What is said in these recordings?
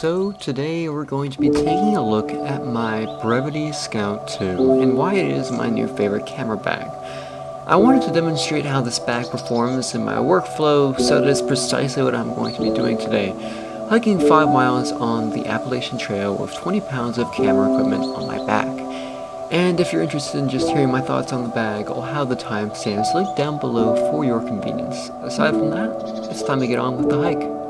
So today we're going to be taking a look at my Brevite Scout II and why it is my new favorite camera bag. I wanted to demonstrate how this bag performs in my workflow, so that is precisely what I'm going to be doing today. Hiking 5 miles on the Appalachian Trail with 20 pounds of camera equipment on my back. And if you're interested in just hearing my thoughts on the bag, I'll have the timestamps linked down below for your convenience. Aside from that, it's time to get on with the hike.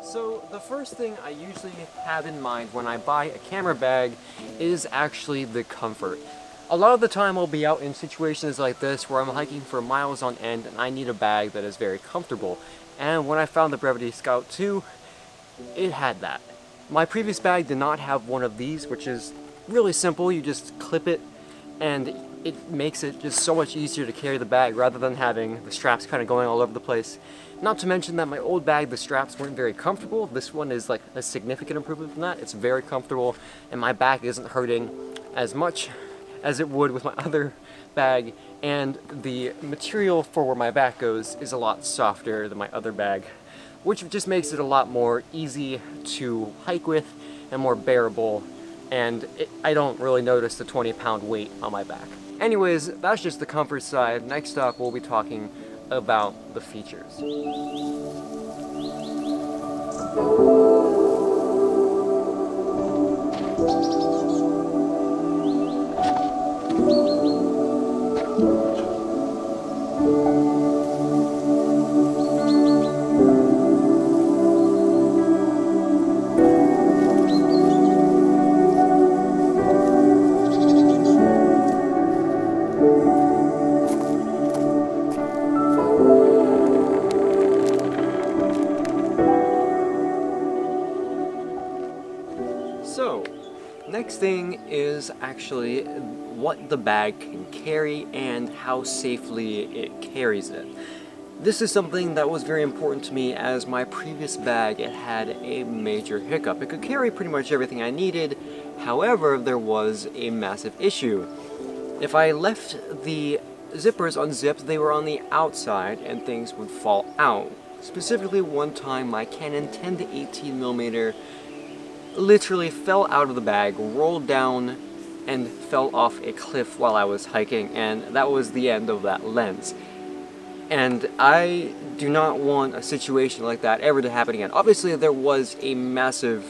So the first thing I usually have in mind when I buy a camera bag is actually the comfort. A lot of the time I'll be out in situations like this where I'm hiking for miles on end and I need a bag that is very comfortable. And when I found the Brevite Scout II, it had that. My previous bag did not have one of these, which is really simple. You just clip it and it makes it just so much easier to carry the bag rather than having the straps kind of going all over the place. Not to mention that my old bag, the straps weren't very comfortable. This one is like a significant improvement from that. It's very comfortable and my back isn't hurting as much as it would with my other bag, and the material for where my back goes is a lot softer than my other bag, which just makes it a lot more easy to hike with and more bearable, and I don't really notice the 20-pound weight on my back. Anyways, that's just the comfort side. Next up, we'll be talking about the features. So, next thing is actually what the bag can carry and how safely it carries it. This is something that was very important to me, as my previous bag, it had a major hiccup. It could carry pretty much everything I needed, however, there was a massive issue. If I left the zippers unzipped, they were on the outside and things would fall out. Specifically, one time my Canon 10 to 18mm literally fell out of the bag, rolled down, and fell off a cliff while I was hiking, and that was the end of that lens. And I do not want a situation like that ever to happen again. Obviously, there was a massive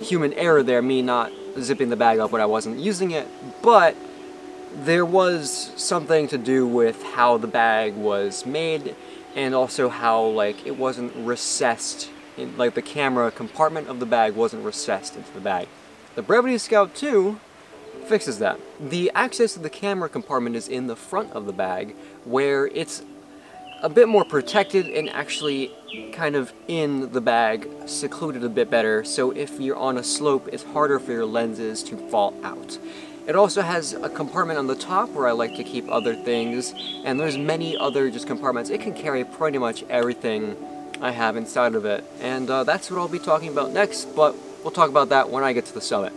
human error there, me not zipping the bag up when I wasn't using it, but there was something to do with how the bag was made, and also how, like, it wasn't recessed. Like, the camera compartment of the bag wasn't recessed into the bag. The Brevite Scout II fixes that. The access to the camera compartment is in the front of the bag, where it's a bit more protected and actually kind of in the bag, secluded a bit better, so if you're on a slope, it's harder for your lenses to fall out. It also has a compartment on the top where I like to keep other things, and there's many other just compartments. It can carry pretty much everything I have inside of it, and that's what I'll be talking about next, but we'll talk about that when I get to the summit.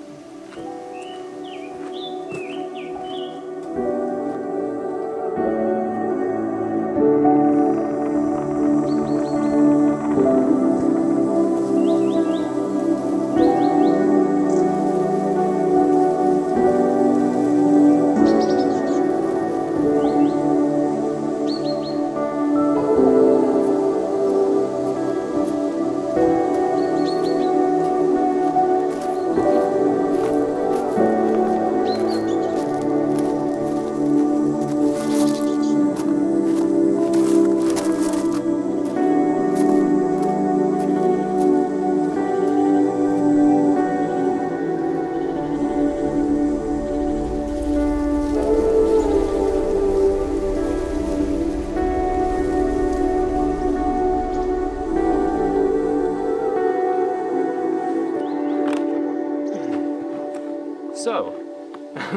So,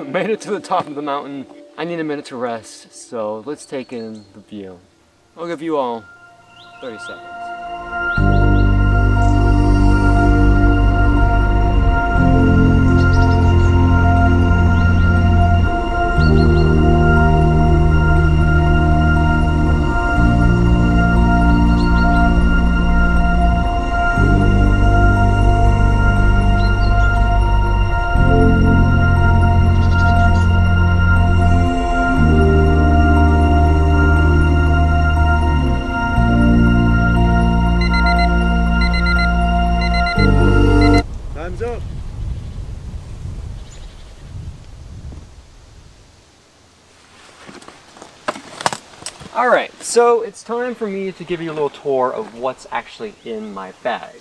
made it to the top of the mountain. I need a minute to rest, so let's take in the view. I'll give you all 30 seconds. Alright, so it's time for me to give you a little tour of what's actually in my bag.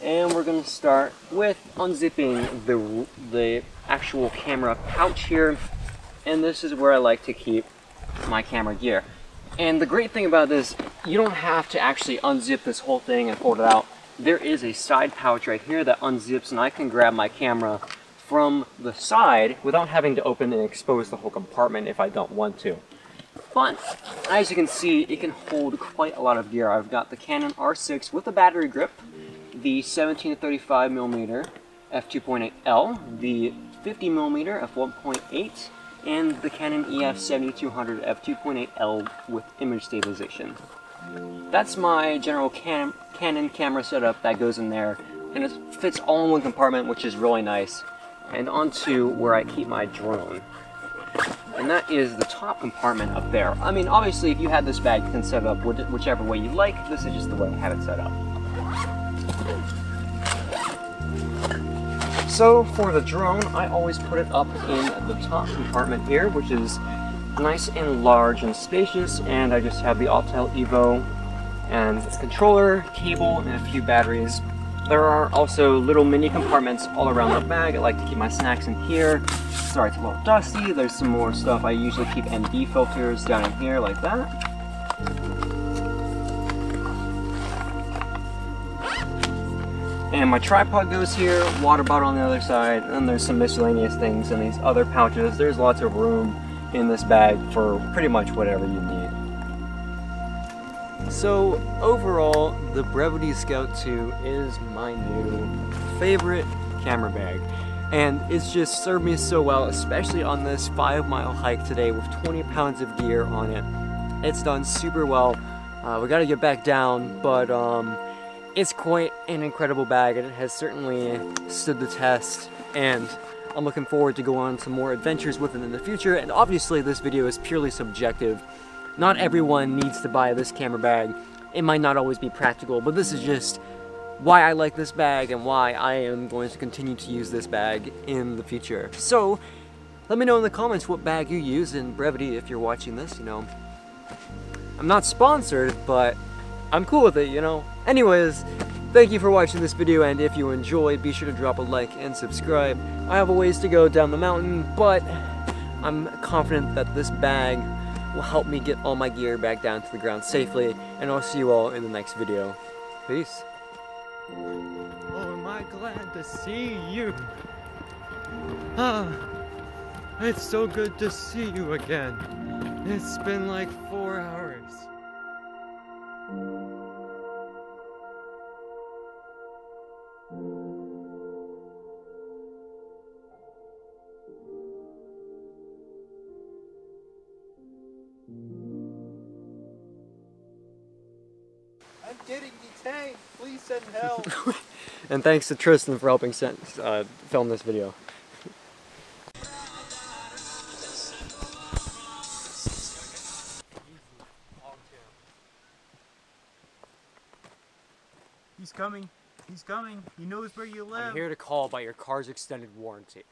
And we're going to start with unzipping the actual camera pouch here. And this is where I like to keep my camera gear. And the great thing about this, you don't have to actually unzip this whole thing and fold it out. There is a side pouch right here that unzips, and I can grab my camera from the side without having to open and expose the whole compartment if I don't want to. But as you can see, it can hold quite a lot of gear. I've got the Canon R6 with a battery grip, the 17 to 35mm f2.8L, the 50mm f1.8, and the Canon EF 7200 f2.8L with image stabilization. That's my general Canon camera setup that goes in there, and it fits all in one compartment, which is really nice. And onto where I keep my drone. And that is the top compartment up there. I mean, obviously, if you had this bag, you can set it up whichever way you like. This is just the way I have it set up. So, for the drone, I always put it up in the top compartment here, which is nice and large and spacious, and I just have the Autel Evo and its controller, cable, and a few batteries. There are also little mini compartments all around the bag. I like to keep my snacks in here. Sorry, it's a little dusty. There's some more stuff. I usually keep ND filters down in here like that. And my tripod goes here, water bottle on the other side, and there's some miscellaneous things in these other pouches. There's lots of room in this bag for pretty much whatever you need. So overall, the Brevite Scout II is my new favorite camera bag, and it's just served me so well, especially on this 5-mile hike today with 20 pounds of gear on it. It's done super well. We gotta get back down, but it's quite an incredible bag, and it has certainly stood the test, and I'm looking forward to go on some more adventures with it in the future. And obviously this video is purely subjective. Not everyone needs to buy this camera bag. It might not always be practical, but this is just why I like this bag and why I am going to continue to use this bag in the future. So, let me know in the comments what bag you use in Brevite if you're watching this, you know. I'm not sponsored, but I'm cool with it, you know. Anyways, thank you for watching this video, and if you enjoyed, be sure to drop a like and subscribe. I have a ways to go down the mountain, but I'm confident that this bag will help me get all my gear back down to the ground safely, and I'll see you all in the next video. Peace. Oh, am I glad to see you. It's so good to see you again. It's been like 4 hours. I'm getting detained. Please send help. And thanks to Tristan for helping film this video. He's coming. He's coming. He knows where you live. I'm here to call about your car's extended warranty.